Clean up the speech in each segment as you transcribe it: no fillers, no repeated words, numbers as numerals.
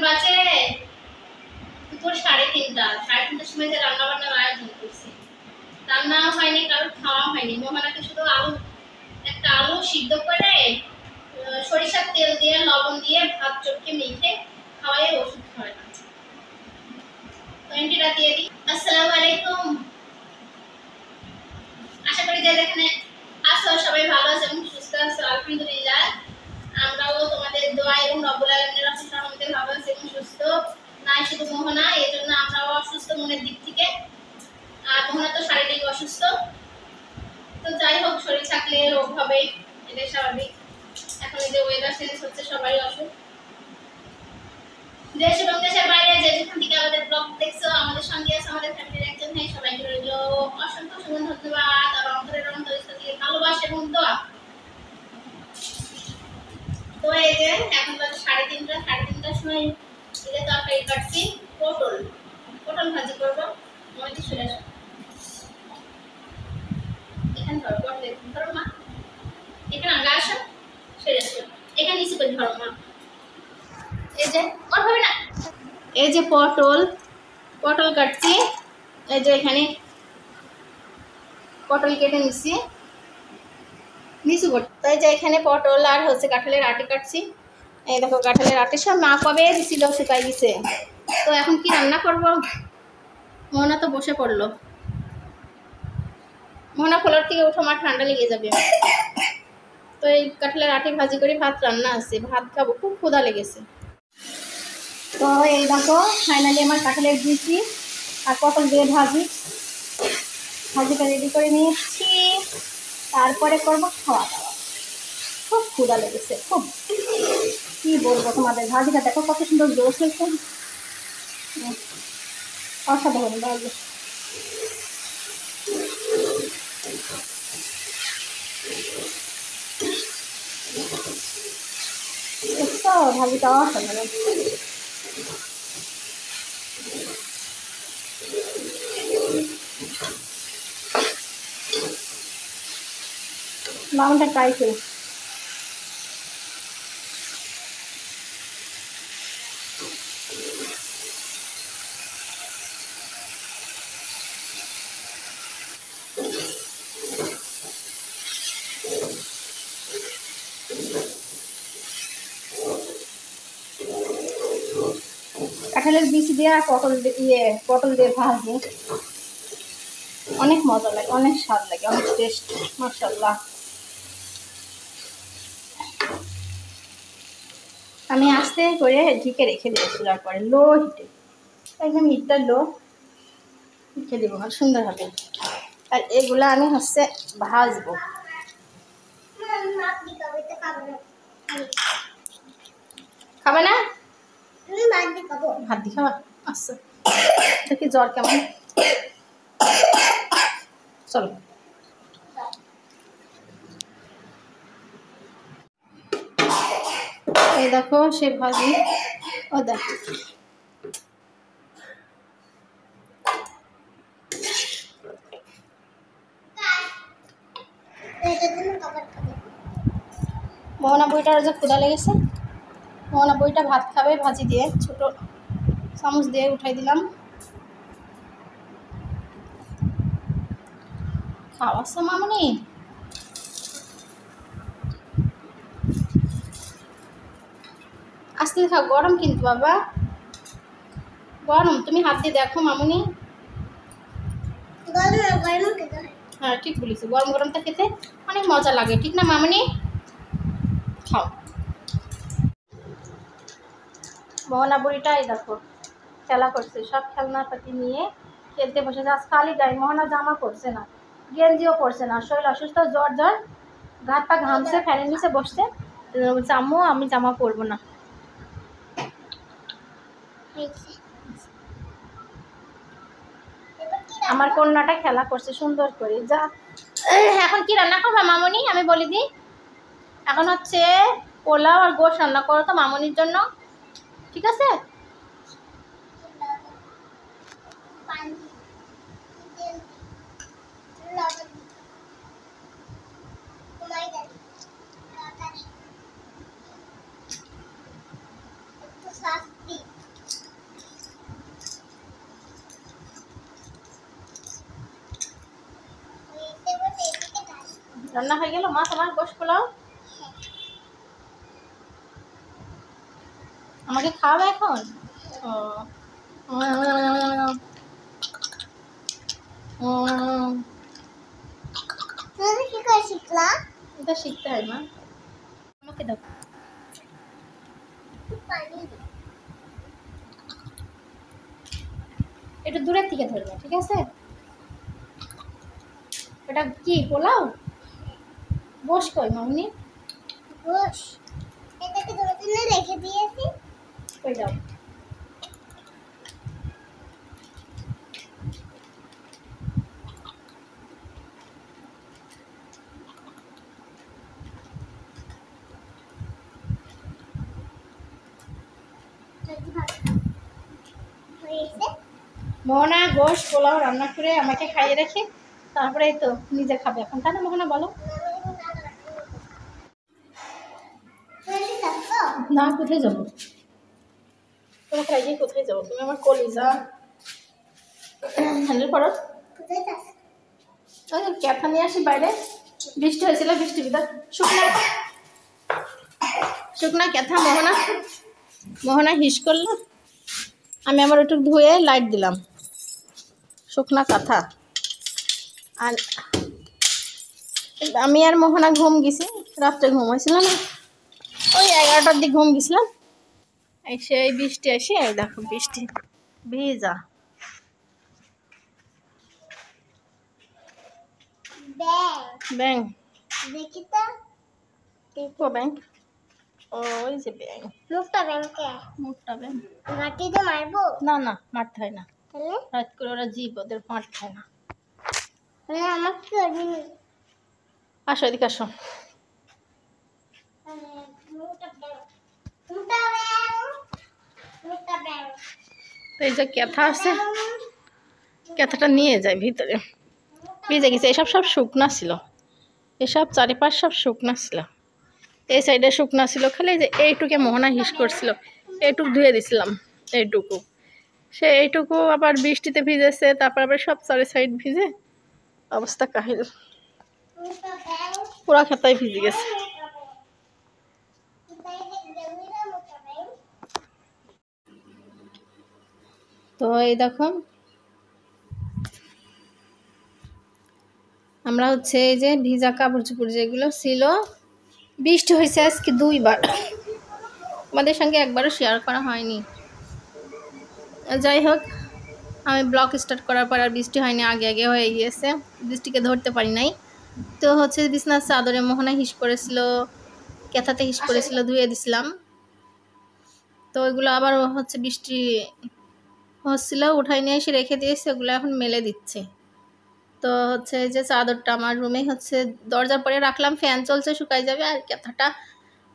বাজে দুপুর 3:30। 3:30টার সময় যে রান্না বান্নার আয়োজন করছি, রান্না হয়নি, কারোর খাওয়া হয়নি। মোহনাকে শুধু একটা আলু সিদ্ধ করে সরিষার তেল দিয়ে লবণ দিয়ে ভাত চটকে মেখে খাওয়াই ওষুধ খাওয়াই না। তো এন্ট্রিটা দিয়ে দিই। আসসালামু আলাইকুম। আশা করি যে যেখানে আছো সবাই ভালো আছো এবং সুস্থ আছো। আলহামদুলিল্লাহ, আমরাও তোমাদের দোয়া এবং রব্বুল আলামিনের রহমতে ভালো আছি এবং সুস্থ। নাই শুধু মোহনা, এই জন্য আমরাও অসুস্থ মনের দিক থেকে। আর মোহনা তো শারীরিক অসুস্থ। তো যাই হোক, শরীর থাকলে রোগ হবে, এটাই স্বাভাবিক। এখন এই যে ওয়েদার চেঞ্জ হচ্ছে, সবাই অসুখ। দেশ এবং দেশের বাইরে যে যেখান থেকে আমাদের ব্লগ দেখছো, আমাদের সঙ্গে আছে, আমাদের ফ্যামিলির একজন, হ্যাঁ সবাইকে রইল অসংখ্য ধন্যবাদ আর অন্তরের অন্তরস্থল থেকে ভালোবাসা এবং দোয়া। তো এই যে এখন বাজে 3:30। 3:30টার সময় দিলে তরকারি কাটছি, পটল ভাজি করবো। অনেক চলে আসো, এখানে ধরো, পটল ধরো মা, এখানে আগে আসো, সেরে আসো, এখানে নিচে করে ধরো মা। এই যে ওর হবে না, এই যে পটল কাটছি। এই যে এখানে পটল কেটে নিচ্ছি নিচু করতে। তো এই যে এখানে পটল আর হচ্ছে কাঁঠালের আটি কাটছি। এই দেখো কাঁঠালের আটি সব মা কবে দিছিল, শুকাই গেছে। তো এখন কি রান্না করব? মোহনা তো বসে পড়লো। মোহনা ফ্লোর থেকে উঠো, আমার ঠান্ডা লেগে যাবে। তো এই কাঁঠালের আটি ভাজি করে ভাত রান্না আছে, ভাত খাবো, খুব ক্ষুধা লেগেছে। তো এই দেখো ফাইনালি আমার কাঁঠালের দিয়েছি আর পটল দিয়ে ভাজিটা রেডি করে নিয়েছি। তারপরে করব খাওয়া দাওয়া। খুব ক্ষুধা লেগেছে, খুব। কি বলবো তোমাদের, ভাজিটা দেখো কত সুন্দর জোশ হয়েছে, অসাধারণ ভাজি। ভাজিটা অসাধারণ। লাউটা ট্রাই করি। কাঁঠালের বীজ দিয়ে আর পটল দিয়ে ভাজি অনেক মজা লাগে, অনেক স্বাদ লাগে, অনেক টেস্ট, মাশাআল্লাহ। আমি আস্তে করে ঢেকে রেখে দিয়েছি, তারপরে লো হিটে, একদম হিটটা লো রেখে দেবো, আর সুন্দর হবে। আর এগুলো আমি হচ্ছে ভাজবো। খাবে না? ভাত দি খাবা? আচ্ছা, দেখি জ্বর কেমন। চলো, এই দেখো সে ভাজি, ও দেখো মোহনা বইটার যে ক্ষুধা লেগেছে, মোহনা বইটা ভাত খাবে ভাজি দিয়ে, ছোট চামচ দিয়ে উঠাই দিলাম। খাওয়াছো মামনি? আস্তে খাও, গরম কিন্তু বাবা, গরম। তুমি হাত দিয়ে দেখো মামনি। হ্যাঁ ঠিক বলেছি, গরম গরমটা খেতে অনেক মজা লাগে, ঠিক না মামনি? খাও। মোহনা বুড়িটাই দেখো খেলা করছে, সব খেলনাপাতি নিয়ে খেলতে বসেছে। আজ খালি গায়ে, মোহনা জামা পরছে না, গেঞ্জিও পরছে না, শরীর অসুস্থ, জ্বর গাত পা ঘামছে, ফ্যানের নিচে বসছে। বলছে আম্মু আমি জামা পরবো না। আমার কন্যাটা খেলা করছে সুন্দর করে। যা, এখন কি রান্না করবো মামনি আমি বলে দিই। এখন হচ্ছে পোলাও আর গোশ রান্না করো তো মামনির জন্য, ঠিক আছে? রান্না হয়ে গেল মা তোমার গোশ পোলাও? আমাকে খাওয়াবে এখন? ও কি করে শিখলা? এটা শিখতে হয় মা। আমাকে দাও একটু দূরের থেকে ধরবে, ঠিক আছে? এটা কি পোলাও? গোশ কই মামনি? গোশ এটাকে ধরে দিলে রেখে দিয়েছি। কই দাও। মোহনা গোশ পোলাও রান্না করে আমাকে খাইয়ে রেখে তারপরে তো নিজে খাবে এখন, তাই না মোহনা বলো? না, কোথায় যাবো? তোমাকে আগে কোথায় যাবো? তুমি আমার কলিজা হ্যান্ডেল করো। ক্যাথা নিয়ে আসি বাইরে, বৃষ্টি হয়েছিল, বৃষ্টি বিদা শুকনা শুকনা ক্যাথা মোহনা হিস করলো। আমি আবার একটু ধুয়ে লাইট দিলাম। শুকনা কাঁথা। আর আমি আর মোহনা ঘুম গেছি, রাত্রে ঘুম হয়েছিল না, ওই 11টার দিকে ঘুম গেছিলাম। এসে এই বৃষ্টি এসে এই দেখো বৃষ্টি ভেজা। ব্যাং দেখি তো, দেখো ব্যাং। ওই যে ব্যাং, মুখটা ব্যাংকে, মুখটা ব্যাং। মাটিতে মারবো? না না, মারতে হয় না। তাহলে রাত করে ওরা জীব, ওদের মারতে হয় না। আমাকে কি করবি? আসো এদিকে আসো। তো এই যে ক্যাথা আছে, ক্যাথাটা নিয়ে যায় ভিতরে, ভিজে গেছে। এসব সব শুকনা ছিল, এসব চারিপাশ সব শুকনা ছিল। এই সাইডে শুকনা ছিল, খালি যে এইটুকে মোহনা হিস করছিল, এইটুকু ধুয়ে দিছিলাম। এইটুকু সে এইটুকু আবার বৃষ্টিতে ভিজেছে, তারপর আবার সব চারি সাইড ভিজে অবস্থা কাহিল, পুরা খেতায় ভিজে গেছে। তো এই দেখো আমরা হচ্ছে এই যে ভিজা কাপড় চোপড় যেগুলো ছিল, বৃষ্টি হয়েছে আজকে 2বার, আমাদের সঙ্গে একবারও শেয়ার করা হয়নি। যাই হোক, আমি ব্লগ স্টার্ট করার পর আর বৃষ্টি হয়নি, আগে আগে হয়ে গিয়েছে, বৃষ্টিকে ধরতে পারি নাই। তো হচ্ছে বিছনার চাদরে মোহনা হিস করেছিল, ক্যাথাতে হিস করেছিল, ধুয়ে দিছিলাম। তো ওইগুলো আবার হচ্ছে বৃষ্টি হচ্ছিল, উঠাই নিয়ে এসে রেখে দিয়েছে, ওগুলো এখন মেলে দিচ্ছে। তো হচ্ছে যে চাদরটা আমার রুমে হচ্ছে দরজার পরে রাখলাম, ফ্যান চলছে, শুকাই যাবে। আর ক্যাথাটা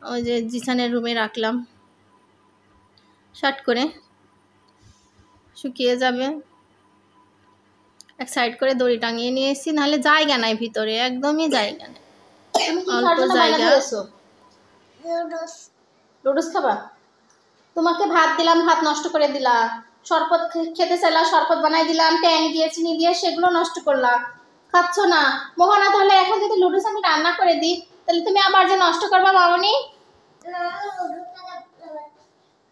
ওই যে জিসানের রুমে রাখলাম, শার্ট করে শুকিয়ে যাবে। এক সাইড করে দড়ি টাঙিয়ে নিয়ে এসেছি, নাহলে জায়গা নাই ভিতরে, একদমই জায়গা নেই, অল্প জায়গা। লুডুস খাবা? তোমাকে ভাত দিলাম, ভাত নষ্ট করে দিলা। শরবত খেতে চাইলা, শরবত বানাই দিলাম, ট্যাং দিয়ে চিনি দিয়ে, সেগুলো নষ্ট করলা, খাচ্ছ না। মোহনা তাহলে এখন যদি লুডুস আমি রান্না করে দিই, তাহলে তুমি আবার যে নষ্ট করবা মামনি?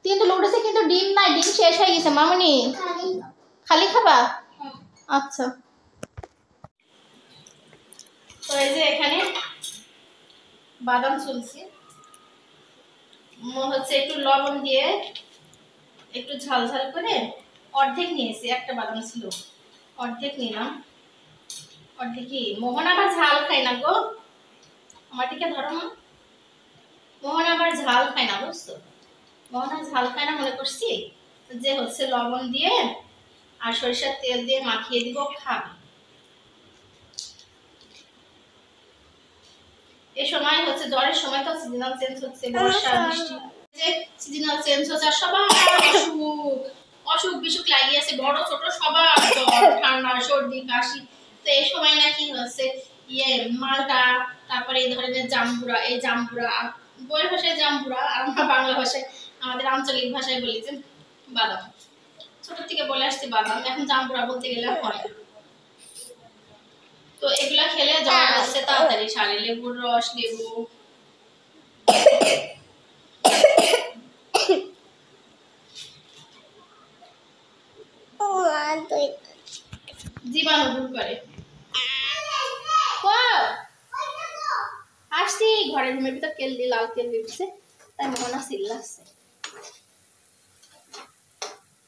কিন্তু লুডুসে কিন্তু ডিম নাই, ডিম শেষ হয়ে গেছে মামনি। খালি খাবা? আচ্ছা। তো এই যে এখানে বাদাম চলছে, হচ্ছে একটু লবণ দিয়ে একটু ঝাল ঝাল করে অর্ধেক নিয়েছি, একটা বাদাম ছিল, অর্ধেক নিলাম। অর্ধেকই মোহন আবার ঝাল খায় না গো, আমার দিকে ধরো না। মোহন আবার ঝাল খায় না, বুঝছো? মোহন ঝাল খায় না, মনে করছি যে হচ্ছে লবণ দিয়ে আর সরিষার তেল দিয়ে মাখিয়ে দিব, খাবে। এই সময় হচ্ছে জ্বরের সময়, তো সিজনাল চেঞ্জ হচ্ছে, বর্ষা বৃষ্টি, যে সিজনাল চেঞ্জ হচ্ছে, আর সবার অসুখ বিসুখ লাগিয়ে আছে, বড় ছোট সবার জ্বর, ঠান্ডা, সর্দি, কাশি। তো এই সময় নাকি হচ্ছে মালটা, তারপরে এই ধরনের জাম্বুরা, এই জাম্বুরা বইয়ের ভাষায় জাম্বুরা, আর আমরা বাংলা ভাষায় আমাদের আঞ্চলিক ভাষায় বলি যে বাদাম। ছোট থেকে বলে আসছি বাদাম, এখন জাম্বুরা বলতে গেলে হয়। তো এগুলা খেলে জ্বর হচ্ছে, তাড়াতাড়ি সারে। লেবুর রস, লেবু, জীবাণু দূর করে। আসছি ঘরের রুমের ভিতর কেলদি, লাল কেলদি উঠছে, তাই মোহনা চিল্লাচ্ছে।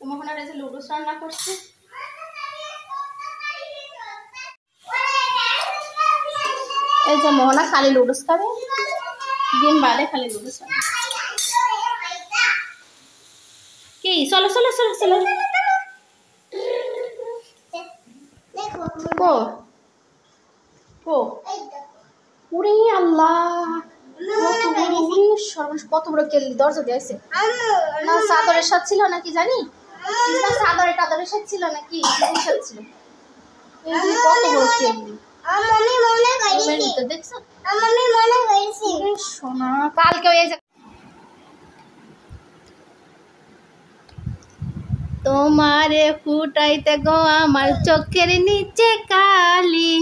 মোহনার এই যে লুডুস রান্না করছে। এই যে মোহনা খালি লুডুস খাবে, দিন বাদে খালি লুডুস খাবে। কি চলো চলো চলো চলো, কো কো উরে আল্লাহ, কত বড় কেল্লি দরজা দিয়েছে না। চাদরের সাথে ছিল নাকি জানি, চাদরের টাদরের সাথে ছিল নাকি ছিল। এই যে কত বড় কেল্লি, দেখছো সোনা। কালকে এই যে তোমারে ফুটাইতে গো আমার চোখের নিচে কালি,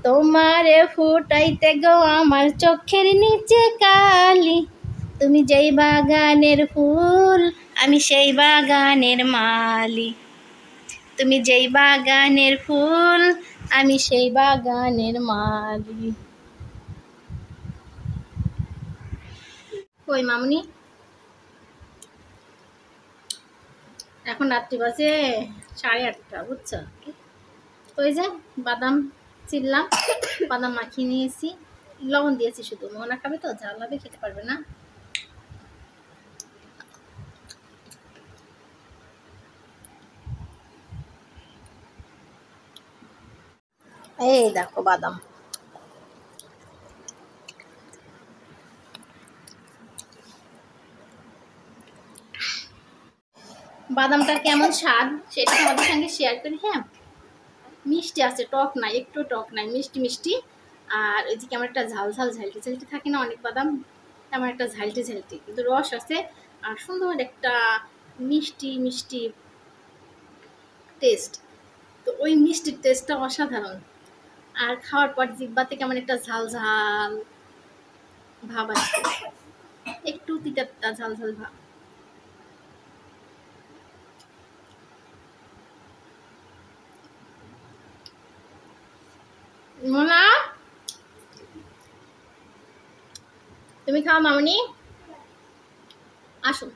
তোমারে ফুটাইতে গো আমার চোখের নিচে কালি, তুমি যেই বাগানের ফুল আমি সেই বাগানের মালি, তুমি যেই বাগানের ফুল আমি সেই বাগানের মালি। কই মামুনি? এখন রাত্রি বাজে 8:30, বুঝছো? তো এই যে বাদাম চিনলাম, বাদাম মাখিয়ে নিয়েছি, লবণ দিয়েছি শুধু। মোহনা খাবে তো, ঝাল হবে, খেতে পারবে না। এই দেখো বাদাম, বাদামটার কেমন স্বাদ সেটা তোমাদের সঙ্গে শেয়ার করি। হ্যাঁ, মিষ্টি আছে, টক নাই, একটু টক নাই, মিষ্টি মিষ্টি। আর ওই যে কেমন একটা ঝাল ঝাল ঝালটি ঝালটি থাকে না অনেক বাদাম, তেমন একটা ঝালটি ঝালটি, কিন্তু রস আছে আর সুন্দর একটা মিষ্টি মিষ্টি টেস্ট। তো ওই মিষ্টির টেস্টটা অসাধারণ। আর খাওয়ার পর জিহ্বাতে কেমন একটা ঝাল ঝাল ভাব আসছে, একটু তিতা ঝাল ঝাল ভাব। মোনা তুমি খাও, মামনি আসো।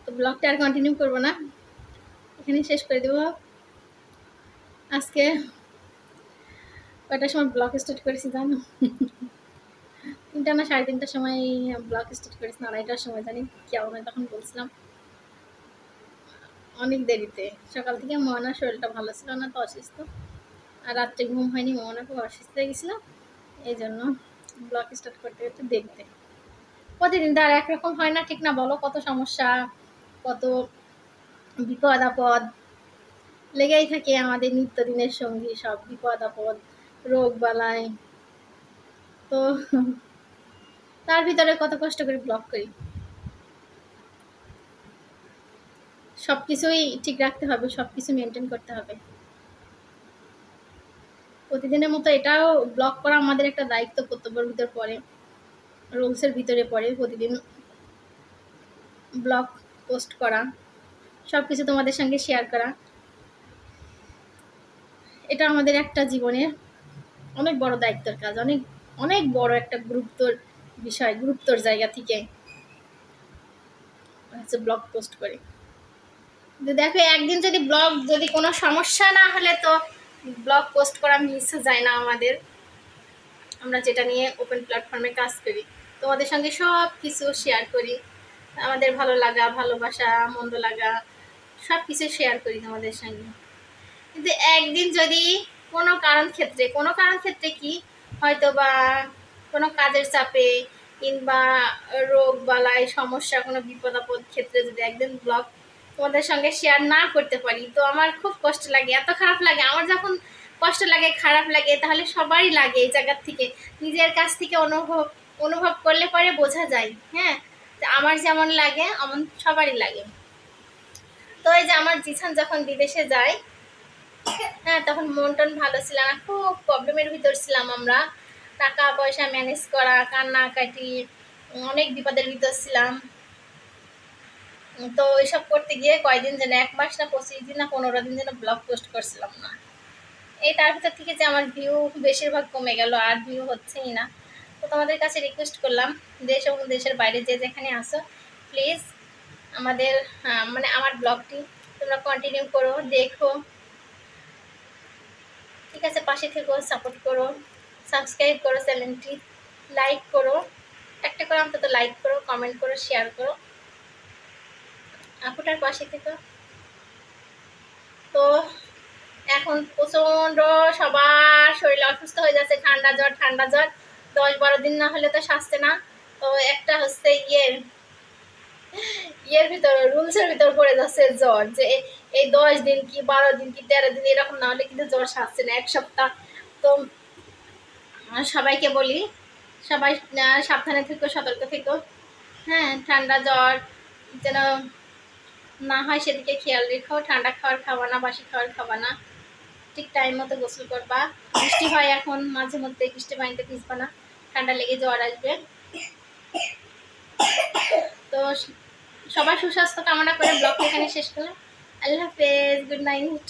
তো ব্লগটা আর কন্টিনিউ করবো না, এখানে শেষ করে দেবো। আজকে কয়টার সময় ব্লগ স্টার্ট করেছি জানো? 3টা না 3:30টার সময় ব্লগ স্টার্ট করেছি, না 2:30টার সময় জানি কেমন, তখন বলছিলাম অনেক দেরিতে। সকাল থেকে মোহনার শরীরটা ভালো ছিল না, তো অসুস্থ, আর রাত্রে ঘুম হয়নি, মোহনা খুব অসুস্থ হয়ে গেছিলো, এই জন্য ব্লগ স্টার্ট করতে করতে দেখতে। প্রতিদিন তো আর একরকম হয় না, ঠিক না বলো? কত সমস্যা, কত বিপদ আপদ লেগেই থাকে আমাদের নিত্যদিনের সঙ্গী, সব বিপদ আপদ, রোগ বালাই। তো তার ভিতরে কত কষ্ট করে ব্লগ করি। সব কিছুই ঠিক রাখতে হবে, সব কিছু মেনটেন করতে হবে। প্রতিদিনের মতো এটাও ব্লগ করা আমাদের একটা দায়িত্ব, কর্তব্যের ভিতর পড়ে, রুলসের ভিতরে পড়ে। প্রতিদিন ব্লগ পোস্ট করা, সব কিছু তোমাদের সঙ্গে শেয়ার করা, এটা আমাদের একটা জীবনের অনেক বড় দায়িত্বের কাজ, অনেক অনেক বড় একটা গুরুত্বর বিষয়, গুরুত্বর জায়গা থেকে হচ্ছে ব্লগ পোস্ট করে। দেখো একদিন যদি ব্লগ, যদি কোনো সমস্যা না হলে তো ব্লগ পোস্ট করা মিস যায় না আমাদের। আমরা যেটা নিয়ে ওপেন প্ল্যাটফর্মে কাজ করি, তোমাদের সঙ্গে সব কিছু শেয়ার করি, আমাদের ভালো লাগা, ভালোবাসা, মন্দ লাগা, সব কিছু শেয়ার করি তোমাদের সঙ্গে। কিন্তু একদিন যদি কোনো কারণ ক্ষেত্রে কি হয়তো বা কোনো কাজের চাপে কিংবা রোগ বালাই সমস্যা, কোনো বিপদ আপদ ক্ষেত্রে যদি একদিন ব্লগ তোমাদের সঙ্গে শেয়ার না করতে পারি, তো আমার খুব কষ্ট লাগে, এত খারাপ লাগে। আমার যখন কষ্ট লাগে, খারাপ লাগে, তাহলে সবারই লাগে। এই জায়গার থেকে, নিজের কাছ থেকে অনুভব করলে পরে বোঝা যায়। হ্যাঁ, আমার যেমন লাগে এমন সবারই লাগে। তো এই যে আমার জিসান যখন বিদেশে যায়, হ্যাঁ, তখন মন টন ভালো ছিল না, খুব প্রবলেমের ভিতর ছিলাম আমরা, টাকা পয়সা ম্যানেজ করা, কান্নাকাটি, অনেক বিপদের ভিতর ছিলাম। তো এসব করতে গিয়ে কয়দিন যেন 1 মাস না 25 দিন না 15 দিন যেন ব্লগ পোস্ট করছিলাম না। এই তার ভিতর থেকে যে আমার ভিউ বেশিরভাগ কমে গেল, আর ভিউ হচ্ছেই না। তো তোমাদের কাছে রিকোয়েস্ট করলাম, দেশ এবং দেশের বাইরে যে যেখানে আসো, প্লিজ আমাদের মানে আমার ব্লগটি তোমরা কন্টিনিউ করো, দেখো, ঠিক আছে? পাশে থেকো, সাপোর্ট করো, সাবস্ক্রাইব করো চ্যানেলটি, লাইক করো, একটা করে অন্তত লাইক করো, কমেন্ট করো, শেয়ার করো, আপুটার পাশে থেকো। তো এখন প্রচন্ড সবার শরীর অসুস্থ হয়ে যাচ্ছে, ঠান্ডা জ্বর ঠান্ডা জ্বর, 10-12 দিন না হলে তো সারছে না। তো একটা হচ্ছে ইয়ের ভিতর, রুলসের ভিতর পড়ে যাচ্ছে জ্বর, যে এই 10 দিন কি 12 দিন কি 13 দিন এরকম না হলে কিন্তু জ্বর সারছে না, 1 সপ্তাহ। তো সবাইকে বলি, সবাই সাবধানে থেকো, সতর্ক থেকো, হ্যাঁ, ঠান্ডা জ্বর যেন না হয় সেদিকে খেয়াল রেখো। ঠান্ডা খাবার খাবা না, বাসি খাবার খাবা না, ঠিক টাইম মতো গোসল করবা। বৃষ্টি হয় এখন মাঝে মধ্যে, বৃষ্টি পানিতে ভিজবা না, ঠান্ডা লেগে জ্বর আসবে। তো সবার সুস্বাস্থ্য কামনা করে ব্লগটা এখানে শেষ করলাম। আল্লাহ হাফেজ, গুড নাইট।